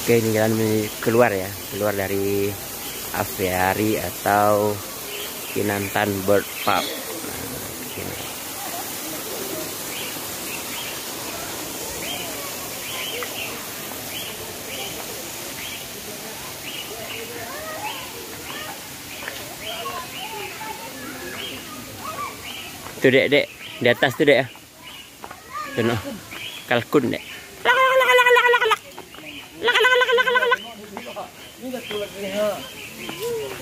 Oke, ini jalan keluar ya, keluar dari aviary atau Kinantan Bird Park. Tuh dek, di atas tuh dek ya. Tuh no, kalkun dek.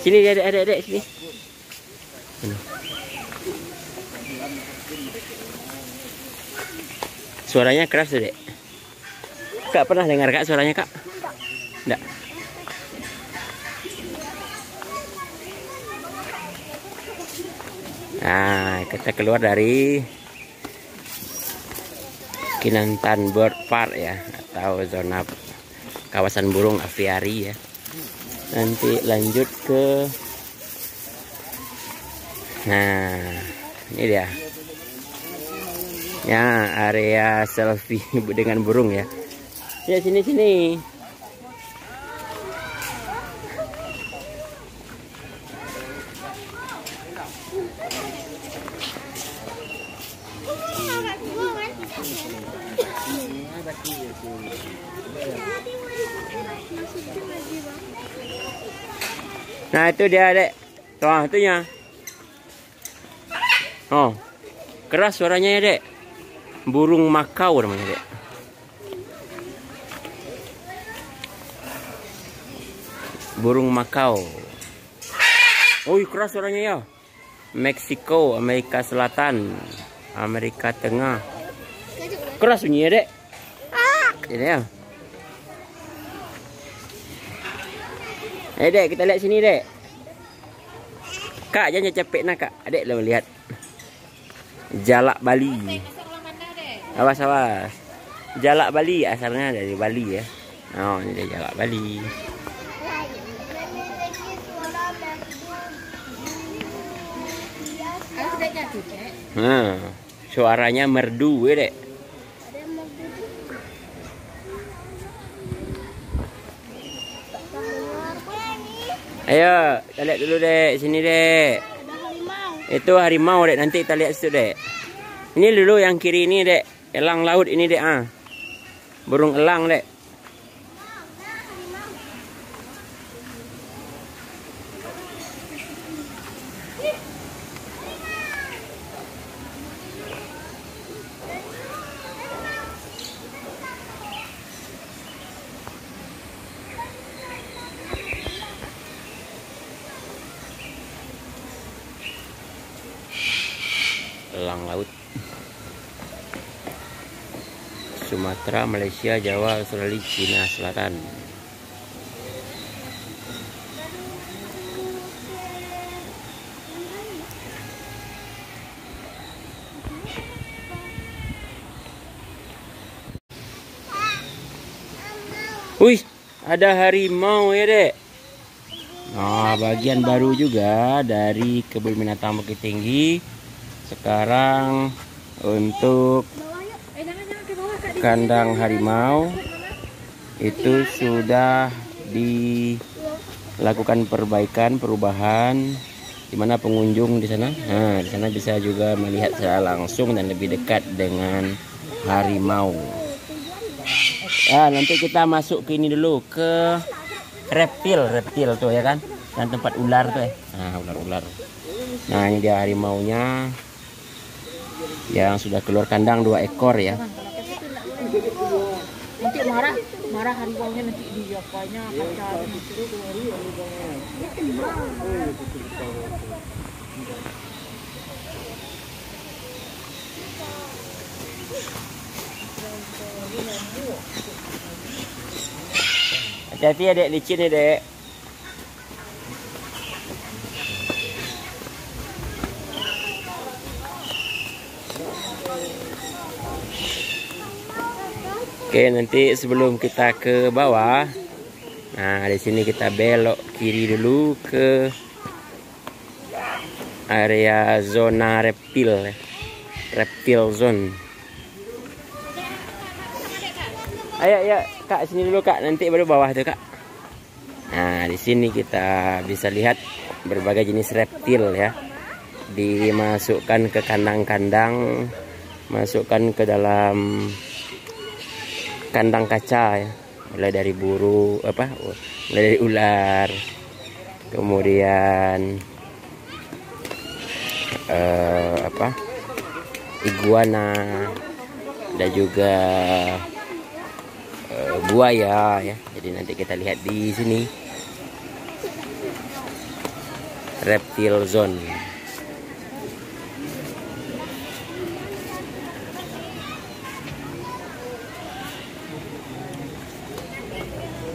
Sini dia ada sini. Suaranya keras tuh dek. Kak pernah dengar kak suaranya kak? Enggak. Nah, kita keluar dari Kinantan Bird Park ya, atau zona kawasan burung aviary ya. Nanti lanjut ke, nah ini dia ya, area selfie dengan burung ya. Ya sini. Nah itu dia dek, tuh itunya. Oh, keras suaranya ya dek. Burung makau namanya dek. Burung makau. Oh keras suaranya ya. Meksiko, Amerika Selatan, Amerika Tengah. Keras bunyinya dek. Ini ya. Dek, kita lihat sini dek. Kak, jangan capek nak kak. Adek lo lihat. Jalak Bali. Awas. Jalak Bali asalnya dari Bali ya. Oh, ini dia jalak Bali. Nah, suaranya merdu ya dek. Ayo, kita lihat dulu dek, sini dek. Itu harimau dek, nanti kita lihat situ dek. Ini dulu yang kiri ini dek, elang laut ini dek burung elang dek. Elang laut Sumatera, Malaysia, Jawa, Australia, Cina Selatan. Wih, ada harimau ya dek. Nah, bagian baru juga dari kebun binatang Bukit Tinggi. Sekarang untuk kandang harimau itu sudah dilakukan perubahan, di mana pengunjung di sana, nah di sana bisa juga melihat secara langsung dan lebih dekat dengan harimau. Nanti kita masuk ke ini dulu, ke reptil tuh ya kan, dan tempat ular tuh ya. Nah ular. Nah ini dia harimaunya yang sudah keluar kandang 2 ekor ya. Nanti marah harimaunya, nanti diapanya pacar. Hati-hati ya dek, licin ya dek. Oke, nanti sebelum kita ke bawah, nah di sini kita belok kiri dulu ke area zona reptil zone. Ayo. Kak, sini dulu Kak, nanti baru bawah tuh Kak. Nah, di sini kita bisa lihat berbagai jenis reptil ya. Dimasukkan ke kandang-kandang, masukkan ke dalam kandang kaca ya. Mulai dari mulai dari ular, kemudian iguana, dan juga buaya ya. Jadi nanti kita lihat di sini reptil zone.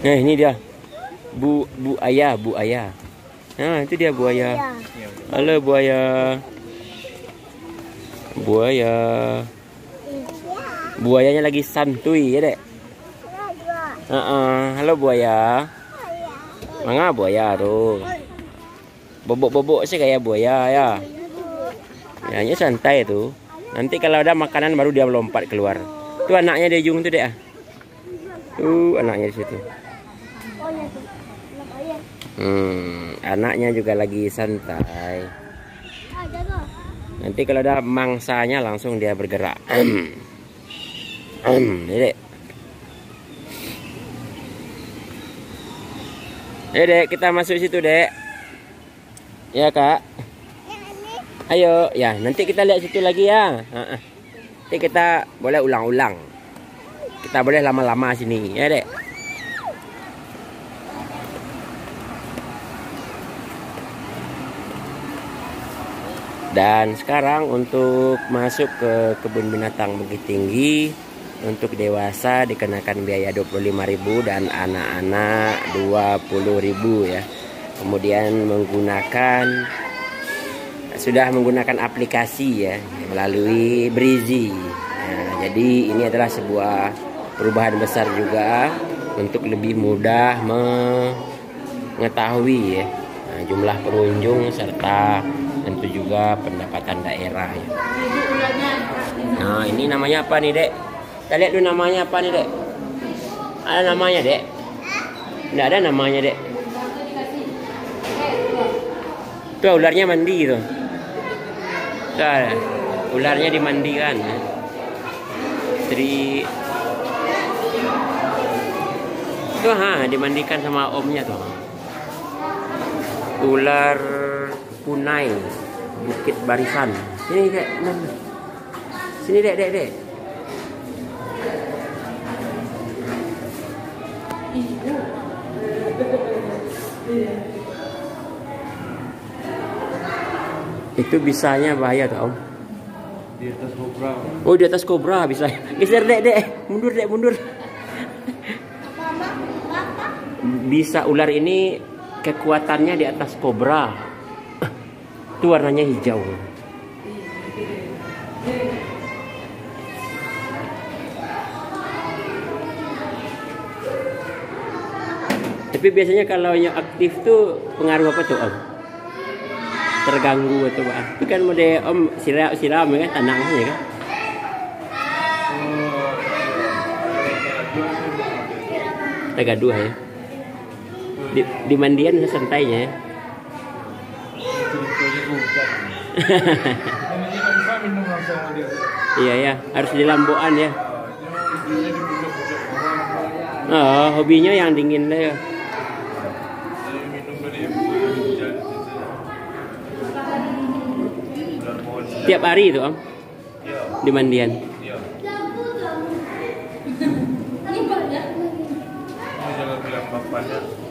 Nah, ini dia buaya. Nah, itu dia buaya. Halo buaya. Buayanya lagi santuy ya, Dek. Halo buaya. Manga buaya tuh. Bobok-bobok sih kayak buaya ya. Ya, hanya santai tuh. Nanti kalau ada makanan baru dia melompat keluar. Tuh anaknya di ujung tuh, Dek. Anaknya di situ. Anaknya juga lagi santai. Nanti kalau ada mangsanya langsung dia bergerak. Dek. Dek, kita masuk situ, Dek. Ya, Kak. Ayo, ya, nanti kita lihat situ lagi ya. Nanti kita boleh ulang-ulang. Kita boleh lama-lama sini, ya, Dek. Dan sekarang untuk masuk ke kebun binatang Bukit Tinggi, untuk dewasa dikenakan biaya 25.000 dan anak-anak 20.000 ya. Kemudian sudah menggunakan aplikasi ya melalui Brizi. Nah, jadi ini adalah sebuah perubahan besar juga untuk lebih mudah mengetahui ya jumlah pengunjung serta tentu juga pendapatan daerah ya. Nah, ini namanya apa nih, Dek? Kita lihat dulu namanya apa nih, Dek? Ada namanya, Dek? Nggak ada namanya, Dek. Tuh ularnya mandi tuh. Tuh, ularnya dimandikan ya. Tuh dimandikan sama omnya tuh. Ular punai Bukit Barisan. Sini, Dek. Sini, Dek. Itu bisanya bahaya tuh, Om. Di atas kobra. Oh, di atas kobra bisa. Geser, Dek. Mundur. Bisa ular ini kekuatannya di atas kobra. Itu warnanya hijau. Tapi biasanya kalau yang aktif tuh pengaruh apa tuh, Om? Terganggu atau apa? Itu kan mode Om siram kan tanahnya kan? Tergaduh ya. Di mandian santainya ya. Iya ya, harus di lamboan ya. Oh, hobinya yang dingin lah ya. Tiap hari itu, Om? Di mandian?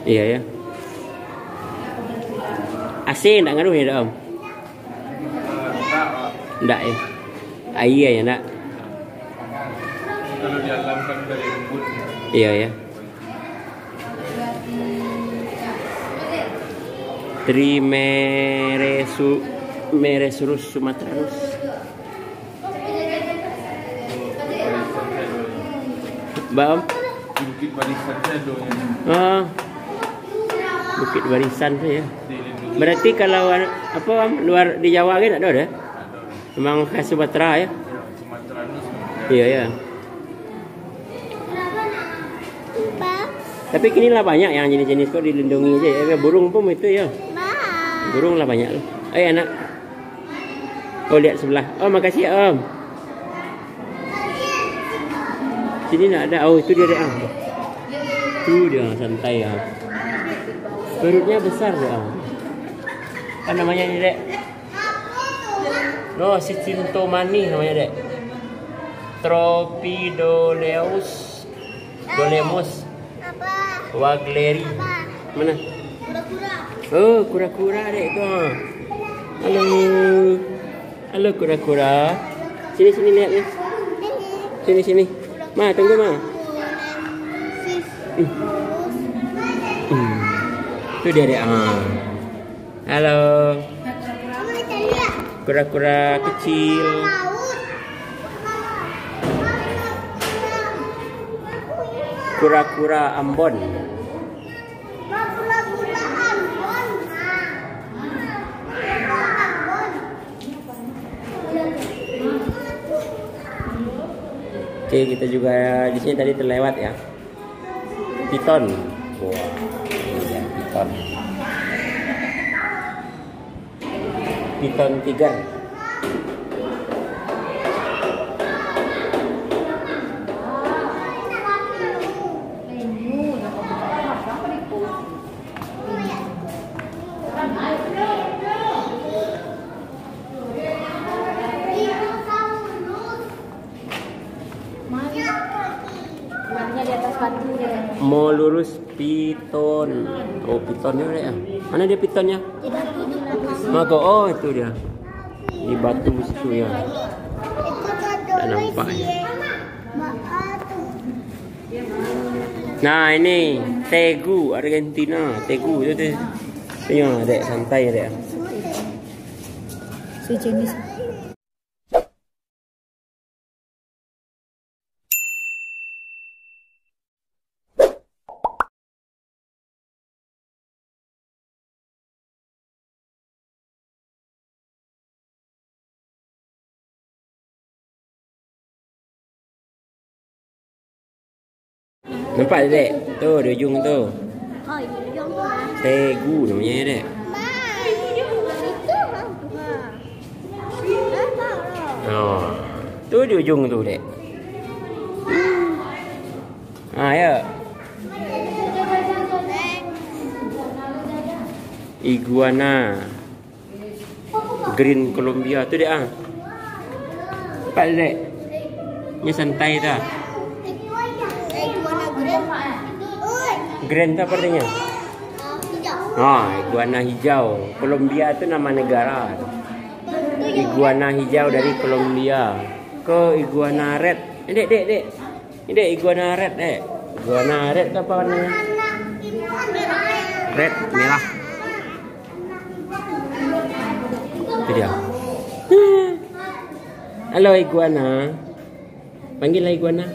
Iya ya. AC enggak ngaruh ya, Om? Enggak ya. Iya ya, enggak. Kalau di alam kan dari embun. Iya ya. Trimeresurus sumatranus. Bam? Bukit Barisan ada ya. Bukit Barisan tuh ya. Berarti kalau apa luar di Jawa kan ada ya? Memang khas Sumatera ya? Sumatera. Iya ya. Tapi kini lah banyak yang jenis-jenis kok dilindungi aja ya. Burung pun itu ya. Burung lah banyak loh. Anak. Oh lihat sebelah. Oh makasih Om. Sini nak ada. Oh itu dia dek. Itu dia santai ya. Perutnya besar dek. Apa namanya ini dek? No, si cinto mani namanya dek. Tropidoleus Dolemus Wagleri. Mana? Kura-kura. Oh, kura-kura dek tu. Halo. Halo kura-kura. Sini lihat ni. Sini. Ma, tunggu Ma. Tu dia dek. Halo. Kura-kura kecil. Kura-kura Ambon. Oke, kita juga di sini tadi terlewat ya. Piton. Wah, ini dia piton. Piton tiger. Mau lurus piton. Oh pitonnya ya. Mana dia pitonnya? Maka oh itu dia. Di batu situ ya. Tak nampak ya. Nah ini Tegu Argentina. Tegu itu dia. Tengok dek santai dek. Sejenis. Nampak dek? Tu di ujung tu. Oh, ini ujung tu lah. Tegu namanya dek. Oh, tu di ujung tu dek. Ya. Iguana. Green Colombia tu dek Nampak dek? Ni santai dah. Grand apa artinya? Iguana hijau. Colombia itu nama negara. Iguana hijau dari Colombia. Ke iguana red. Dek. Ini dek iguana red dek. Iguana red apa warnanya? Red merah. Itu dia. Halo iguana. Panggillah iguana.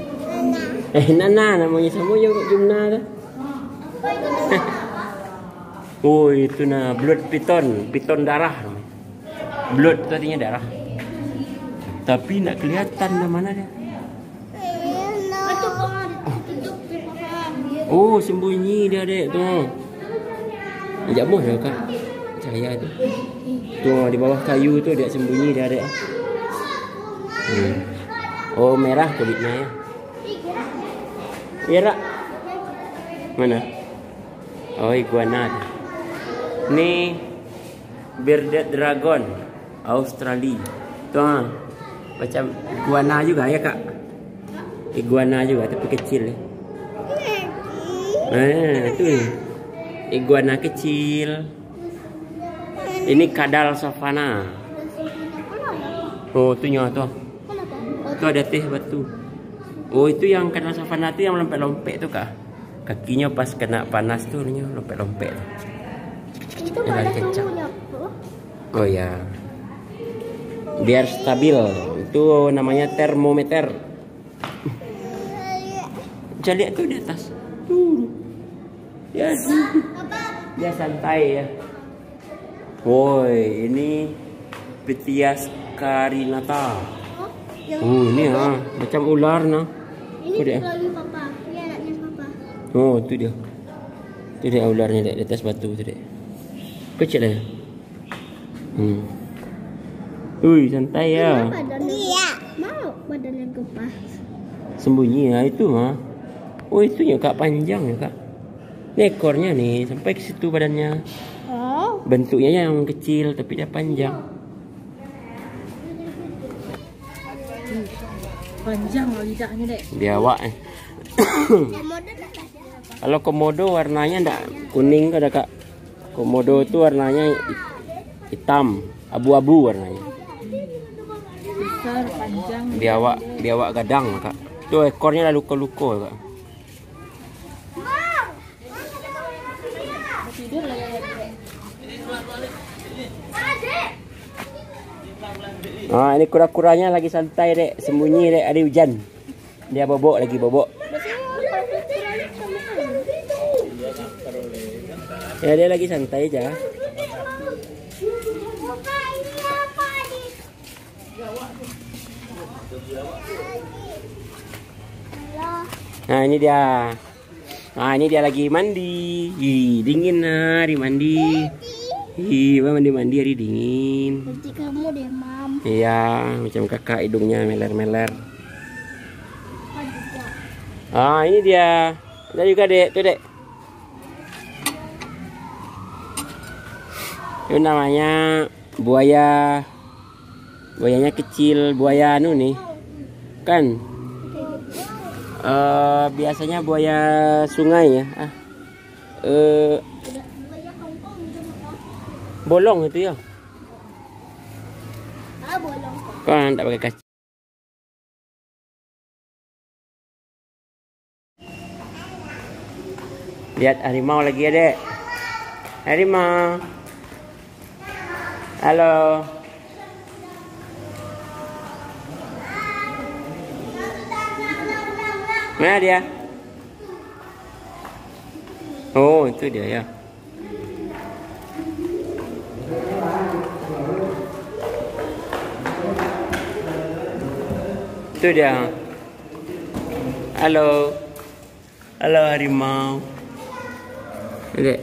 Nana namanya sama yang Jumna tu. Oh itu nah blood piton darah. Blood tu artinya darah. Tapi nak kelihatan dah mana dia. Oh sembunyi dia dek tu. Ajak moh dia kak. Cahaya tu. Tu di bawah kayu tu dia sembunyi dia dek. Oh merah kulitnya ya. Ya rak. Mana? Oh iguana. Ni bearded dragon Australia. Tu macam iguana juga ya kak. Iguana juga tapi kecil ya. Tu iguana kecil. Ini kadal savana. Oh tu nyawa tu. Tu ada teh batu. Oh itu yang kadal savana tu yang lompet-lompet tu kak. Kakinya pas kena panas tu nya lompet-lompet. Itu ada suhunya. Oh ya. Biar stabil. Itu namanya termometer. Jangan lihat tu di atas. Ya. Dia santai ya. Woi, ini Pitias carinata. Oh, ini macam ular nah. Ini lagi papa. Ini anaknya papa. Oh, tu dia. Itu dek ularnya dek di atas batu tu dek. Kecil ya. Wih, santai ya. Iya. Mau badannya gepas. Sembunyi ya itu mah. Oh itunya kak, panjang ya kak. Ini ekornya nih sampai ke situ badannya. Oh. Bentuknya yang kecil tapi dia panjang. Panjang loh lidahnya dek. Biawak. Kalau komodo warnanya enggak kuning ada kak. Komodo itu warnanya hitam, abu-abu warnanya. Besar, panjang. Biawak gadang kak. Tuh ekornya ada luka-luka kak. Tidur lah ya. Nah ini kura-kuranya lagi santai dek, sembunyi dek, ada hujan. Dia bobok lagi bobok. Ya dia lagi santai aja. Nah ini dia. Nah ini dia lagi mandi. Ih, dingin hari mandi. Ih, mandi hari dingin. Nanti kamu deh, Mam. Iya, macam kakak hidungnya meler-meler. Ah ini dia. Ada juga dek, tuh dek. Itu namanya buaya. Buayanya kecil, buaya anu nih. Kan? Biasanya buaya sungai ya. Bolong itu ya. Bolong. Kan tak pakai kaca. Lihat harimau lagi ya, dek. Harimau. Halo. Mana dia? Oh, itu dia ya. Itu dia. Halo. Halo harimau. Dek.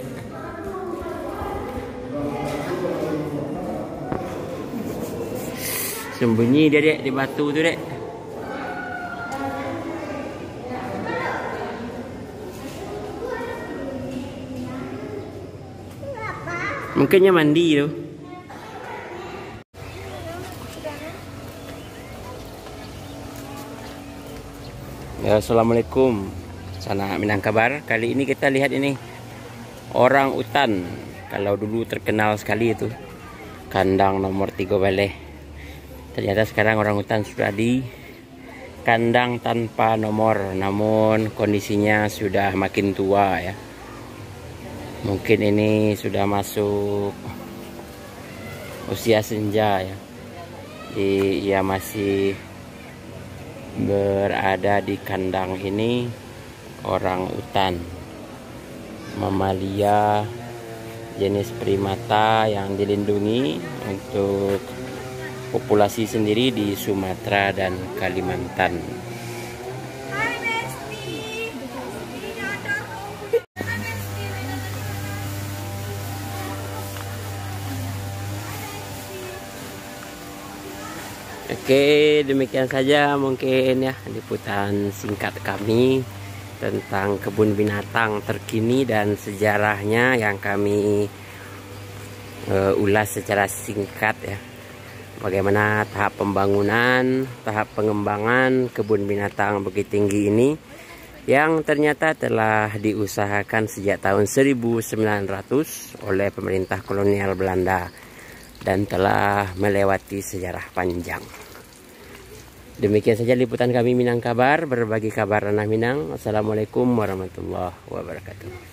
Sembunyi dia dek di batu tu dek. Mungkinnya mandi tu. Ya, assalamualaikum. Sana Minangkabau. Kali ini kita lihat ini orang utan. Kalau dulu terkenal sekali itu kandang nomor 3 Baleh. Ternyata sekarang orang utan sudah di kandang tanpa nomor, namun kondisinya sudah makin tua ya. Mungkin ini sudah masuk usia senja ya. Jadi ia masih berada di kandang ini orang utan. Mamalia jenis primata yang dilindungi untuk populasi sendiri di Sumatera dan Kalimantan. Oke, demikian saja mungkin ya liputan singkat kami tentang kebun binatang terkini dan sejarahnya yang kami ulas secara singkat ya. Bagaimana tahap pembangunan, tahap pengembangan kebun binatang Bukit Tinggi ini yang ternyata telah diusahakan sejak tahun 1900 oleh pemerintah kolonial Belanda dan telah melewati sejarah panjang. Demikian saja liputan kami Minangkabau, berbagi kabar ranah Minang. Wassalamualaikum warahmatullahi wabarakatuh.